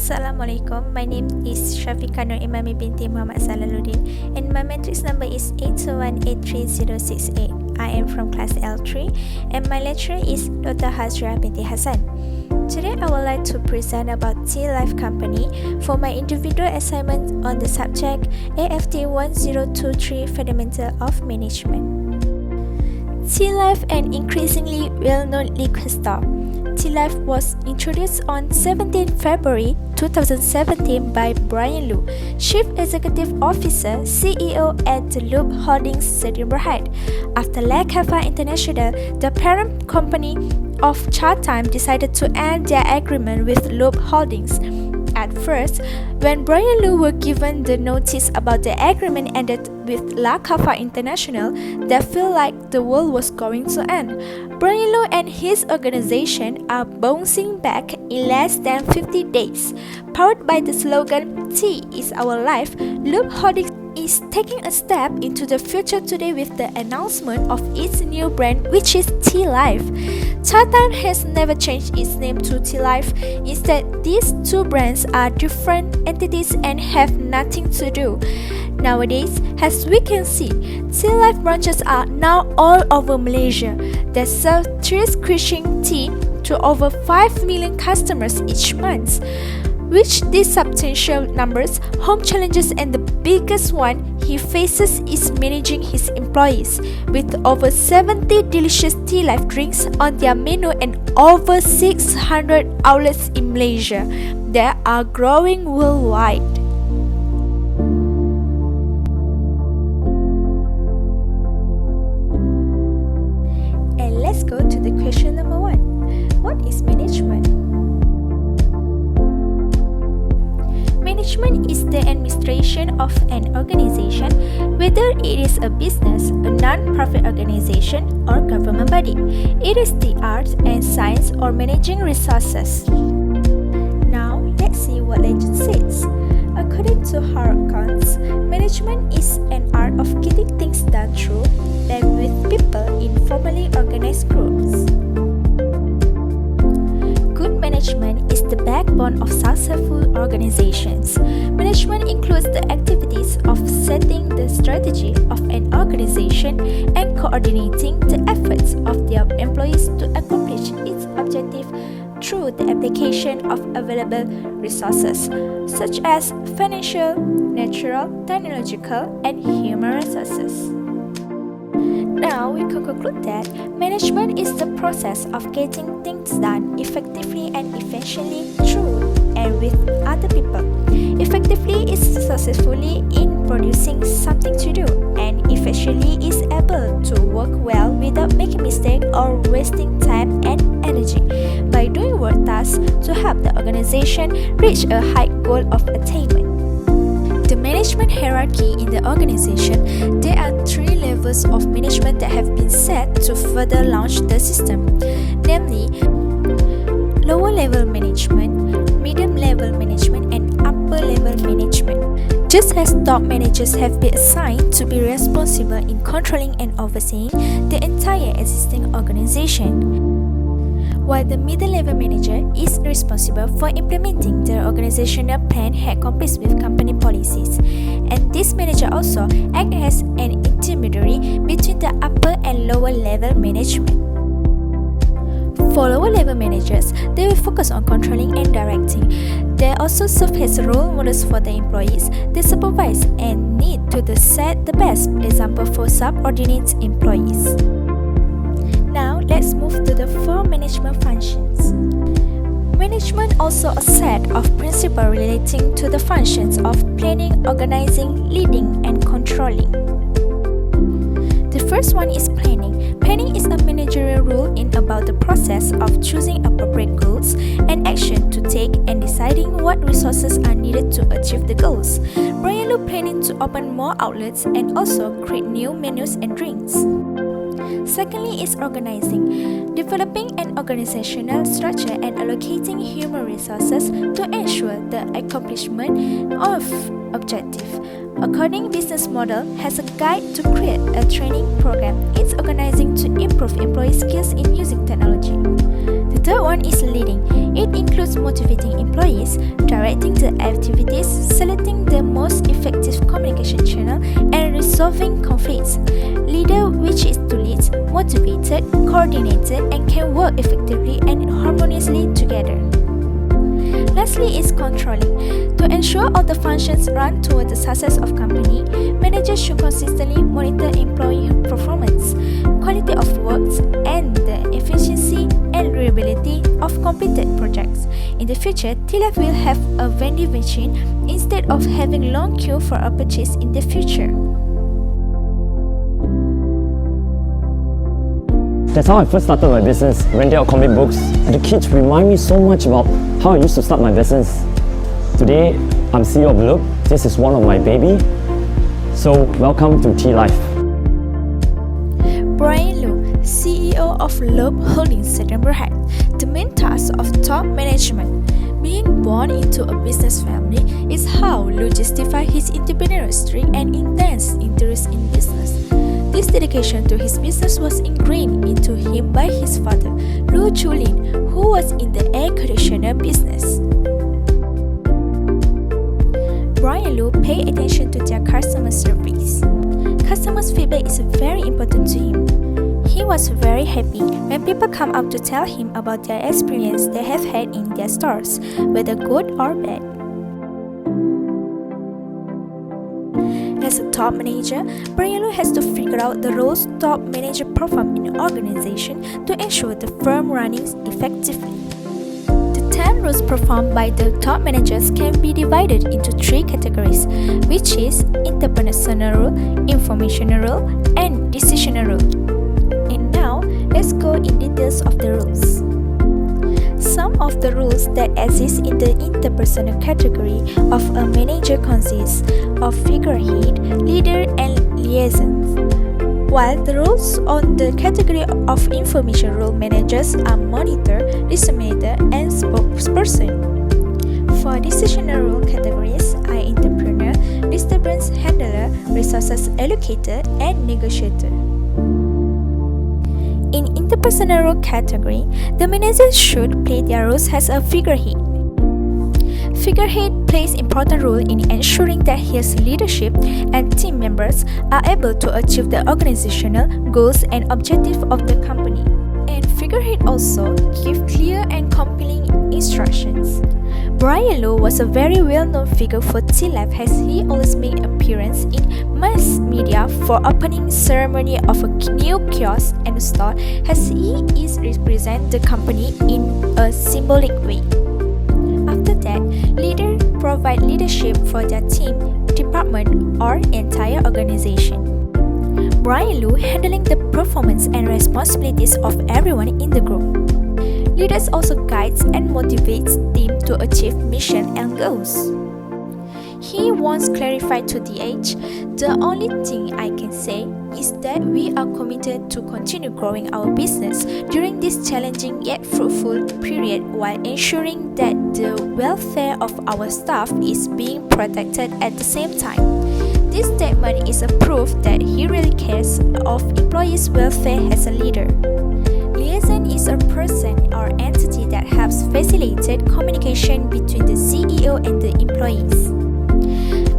Assalamualaikum. My name is Syafiqah Nur Imami binti Muhammad Salaluddin and my matrix number is 821830868. I am from class L3 and my lecturer is Dr. Hazra binti Hassan. Today I would like to present about Tealive company for my individual assignment on the subject AFT1023 Fundamental of Management. Tealive, an increasingly well-known liquor store. Tealive was introduced on 17 February 2017 by Brian Lu, Chief Executive Officer, CEO at Loop Holdings Sdn. After Lakhafa International, the parent company of Chatime, decided to end their agreement with Loop Holdings. At first, when Brian Lu were given the notice about the agreement ended with Lakhafa International, they felt like the world was going to end. Brian Lu and his organization are bouncing back in less than 50 days. Powered by the slogan, "Tea is our life," Loop Holdings is taking a step into the future today with the announcement of its new brand, which is Tealive. Chatime has never changed its name to Tealive. Instead, these two brands are different entities and have nothing to do. Nowadays, as we can see, Tealive branches are now all over Malaysia. They serve thirst-quenching tea to over 5 million customers each month. With these substantial numbers, home challenges and the biggest one he faces is managing his employees. With over 70 delicious Tealive drinks on their menu and over 600 outlets in Malaysia, they are growing worldwide. And let's go to the question number 1. What is management? Management is the administration of an organization, whether it is a business, a non-profit organization, or government body. It is the art and science of managing resources. Now, let's see what legend says. According to hard accounts, management is an art of getting things done through and with people in formally organized groups. Good management is the backbone of successful organizations. Management includes the activities of setting the strategy of an organization and coordinating the efforts of their employees to accomplish its objective through the application of available resources, such as financial, natural, technological, and human resources. Now, we can conclude that management is the process of getting things done effectively and efficiently through and with other people. Effectively is successfully in producing something to do, and efficiently is able to work well without making mistakes or wasting time and energy by doing work tasks to help the organization reach a high goal of attainment. The management hierarchy in the organization, there are 3 levels of management that have been set to further launch the system, namely lower level management, medium level management, and upper level management. Just as top managers have been assigned to be responsible in controlling and overseeing the entire existing organization, while the middle-level manager is responsible for implementing the organizational plan had complies with company policies. And this manager also acts as an intermediary between the upper and lower level management. For lower level managers, they will focus on controlling and directing. They also serve as role models for the employees they supervise and need to set the best example for subordinate employees. Now, let's move to the 4 management functions. Management also a set of principles relating to the functions of planning, organizing, leading, and controlling. The first one is planning. Planning is a managerial rule in about the process of choosing appropriate goals and action to take and deciding what resources are needed to achieve the goals. Brian Lu planning to open more outlets and also create new menus and drinks. Secondly is organizing, developing an organizational structure and allocating human resources to ensure the accomplishment of objective. According business model has a guide to create a training program. It's organizing to improve employee skills in using technology. The third one is leading. It includes motivating employees, directing the activities, selecting the most effective communication channel, and resolving conflicts. Leader which is to lead, motivated, coordinated, and can work effectively and harmoniously together. Lastly is controlling. To ensure all the functions run toward the success of company, managers should consistently monitor employee performance, quality of works, and the efficiency and reliability of completed projects. In the future, Tealive will have a vending machine instead of having long queue for a purchase in the future. That's how I first started my business, renting out comic books. The kids remind me so much about how I used to start my business. Today, I'm CEO of Loop. This is one of my baby. So, welcome to Tealive. Brian Lu, CEO of Loop Holdings Sdn Bhd, the main task of top management. Being born into a business family is how Lu justified his entrepreneurial streak and intense interest in business. This dedication to his business was ingrained into him by his father, Lu Chulin, who was in the air conditioner business. Brian Lu paid attention to their customer service. Customers' feedback is very important to him. He was very happy when people come up to tell him about their experience they have had in their stores, whether good or bad. As a top manager, Brian Lu has to figure out the roles top manager perform in an organization to ensure the firm running effectively. The 10 roles performed by the top managers can be divided into 3 categories, which is interpersonal role, informational role, and decisional role. And now, let's go in details of the rules. Some of the rules that exist in the interpersonal category of a manager consist of figurehead, leader, and liaisons, while the rules on the category of information role managers are monitor, disseminator, and spokesperson. For decisional role categories are entrepreneur, disturbance handler, resources allocator, and negotiator. In interpersonal role category, the manager should play their roles as a figurehead. Figurehead plays important role in ensuring that his leadership and team members are able to achieve the organizational goals and objectives of the company. And figurehead also give clear and compelling instructions. Brian Lu was a very well-known figure for Tealive as he always made appearance in mass media for opening ceremony of a new kiosk and store as he is represent the company in a symbolic way. After that, leaders provide leadership for their team, department, or entire organization. Brian Lu handling the performance and responsibilities of everyone in the group. Leaders also guides and motivates team to achieve mission and goals. He once clarified to the age, "The only thing I can say is that we are committed to continue growing our business during this challenging yet fruitful period while ensuring that the welfare of our staff is being protected at the same time." This statement is a proof that he really cares of employees' welfare as a leader. Liaison is a person or entity that helps facilitate communication between the CEO and the employees.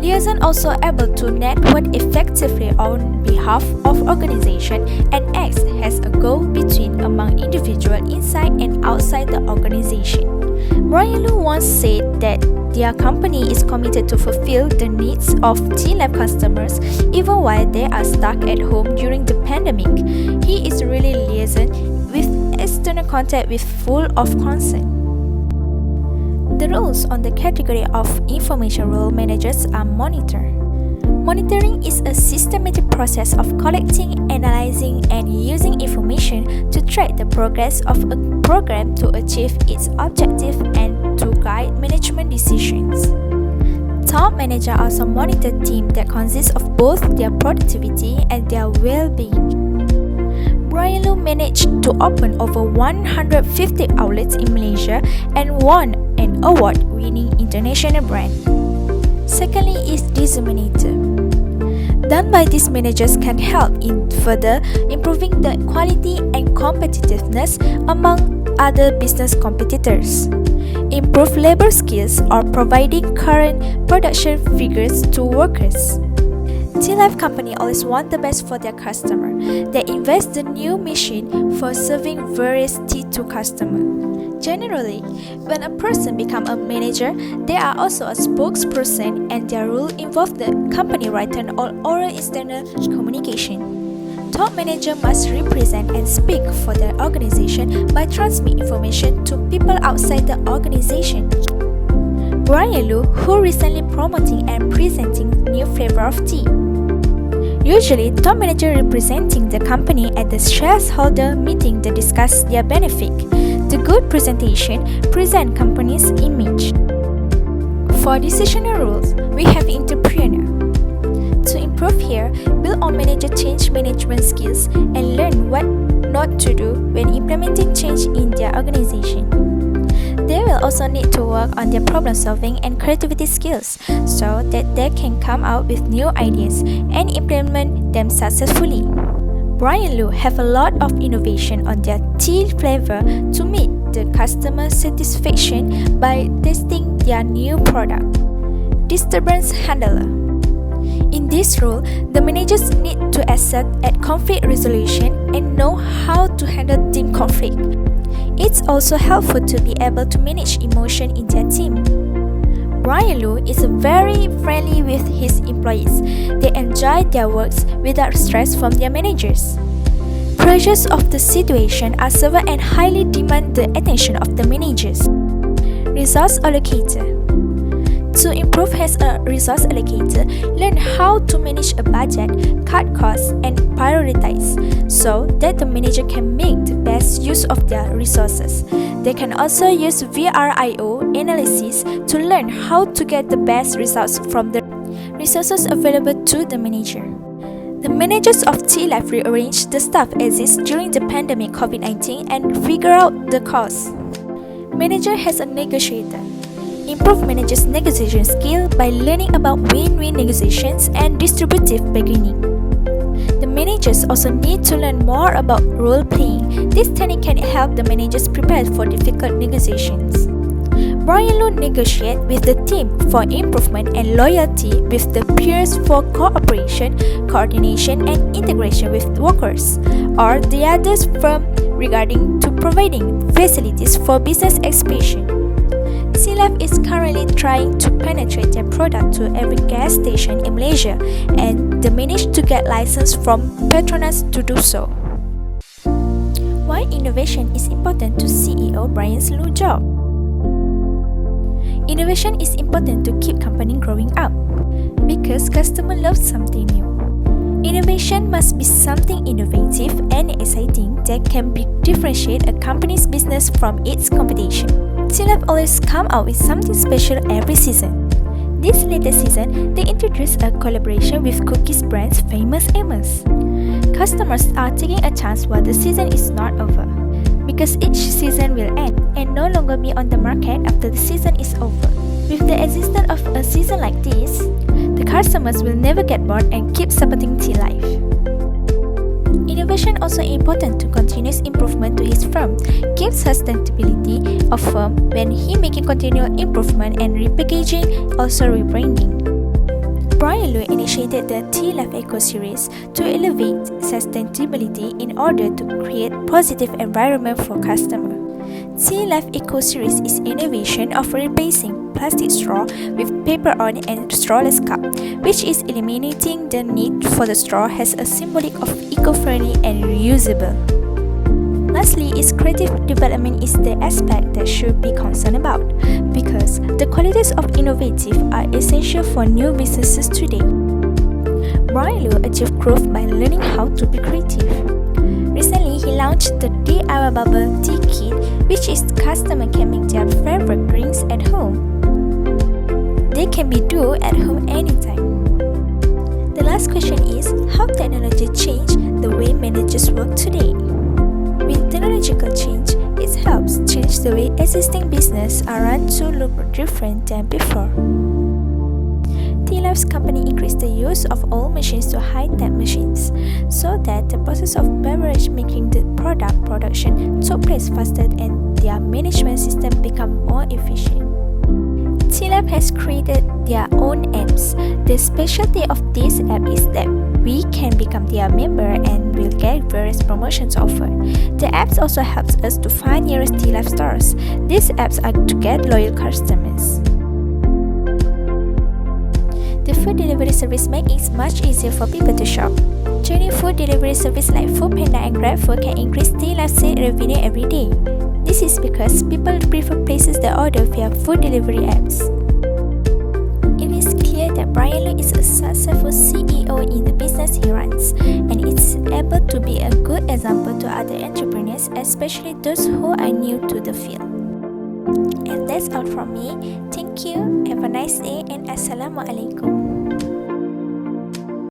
Liaison also able to network effectively on behalf of organization and acts as a go-between among individuals inside and outside the organization. Brian Lu once said that their company is committed to fulfill the needs of Tealive customers even while they are stuck at home during the pandemic. He is really liaison with external contact with full of concern. The rules on the category of information role managers are monitor. Monitoring is a systematic process of collecting, analyzing, and using information to track the progress of a program to achieve its objective and to guide management decisions. Top managers also monitor teams that consist of both their productivity and their well-being. Brian Lu managed to open over 150 outlets in Malaysia and won an award-winning international brand. Secondly is disseminator. Done by these managers can help in further improving the quality and competitiveness among other business competitors, improve labor skills, or providing current production figures to workers. Tealive company always want the best for their customer. They invest the new machine for serving various tea to customer. Generally, when a person become a manager, they are also a spokesperson, and their role involve the company written or oral external communication. Top manager must represent and speak for their organization by transmitting information to people outside the organization. Brian Lu, who recently promoting and presenting new flavor of tea. Usually, top manager representing the company at the shareholder meeting to discuss their benefit. The good presentation present company's image. For decisional rules, we have entrepreneur. To improve here, build on manager change management skills and learn what not to do when implementing change in their organization. They will also need to work on their problem solving and creativity skills so that they can come out with new ideas and implement them successfully. Brian Lu have a lot of innovation on their tea flavor to meet the customer satisfaction by testing their new product. Disturbance handler. In this role, the managers need to excel at conflict resolution and know how to handle team conflict. It's also helpful to be able to manage emotion in their team. Brian Lu is very friendly with his employees. They enjoy their works without stress from their managers. Pressures of the situation are severe and highly demand the attention of the managers. Resource allocator. To improve as a resource allocator, learn how to manage a budget, cut costs, and prioritize so that the manager can make the best use of their resources. They can also use VRIO analysis to learn how to get the best results from the resources available to the manager. The managers of Tealive rearrange the staff exists during the pandemic COVID-19 and figure out the cause. Manager has a negotiator. Improve manager's negotiation skill by learning about win-win negotiations and distributive bargaining. The managers also need to learn more about role-playing. This technique can help the managers prepare for difficult negotiations. Brian Lu negotiate with the team for improvement and loyalty with the peers for cooperation, coordination, and integration with workers, or the others firm regarding to providing facilities for business expansion. Tealive is currently trying to penetrate their product to every gas station in Malaysia, and they managed to get license from Petronas to do so. Why innovation is important to CEO Brian Lu's job? Innovation is important to keep company growing up because customer loves something new. Innovation must be something innovative and exciting that can differentiate a company's business from its competition. Tealive always come out with something special every season. This latest season, they introduced a collaboration with cookies brand's Famous Amos. Customers are taking a chance while the season is not over, because each season will end and no longer be on the market after the season is over. With the existence of a season like this, the customers will never get bored and keep supporting Tealive. Innovation also important to continuous improvement to his firm, keeps sustainability of firm when he making continual improvement and repackaging, also rebranding. Brian Lu initiated the Tealive Eco Series to elevate sustainability in order to create positive environment for customers. Tealive Eco Series is innovation of replacing plastic straw with paper-on and strawless cup, which is eliminating the need for the straw as a symbolic of eco-friendly and reusable. Lastly, its creative development is the aspect that should be concerned about, because the qualities of innovative are essential for new businesses today. Brian Lu achieved growth by learning how to be creative. Recently, he launched the DIY Bubble Tea Kit, which is customers can make their favorite drinks at home. They can be do at home anytime. The last question is, how technology changed the way managers work today? With technological change, it helps change the way existing business are run to look different than before. Tealive's company increased the use of old machines to high-tech machines, so that the process of beverage making the production took place faster and their management system became more efficient. Tealive has created their own apps. The specialty of this app is that we can become their member and will get various promotions offered. The apps also helps us to find nearest Tealive stores. These apps are to get loyal customers. The food delivery service makes it much easier for people to shop. Joining food delivery service like Foodpanda and GrabFood can increase Tealive sales revenue every day. This is because people prefer places that order via food delivery apps. It is clear that Brian Lu is a successful CEO in the business he runs, and is able to be a good example to other entrepreneurs, especially those who are new to the field. And that's all from me. Thank you, have a nice day, and Assalamualaikum.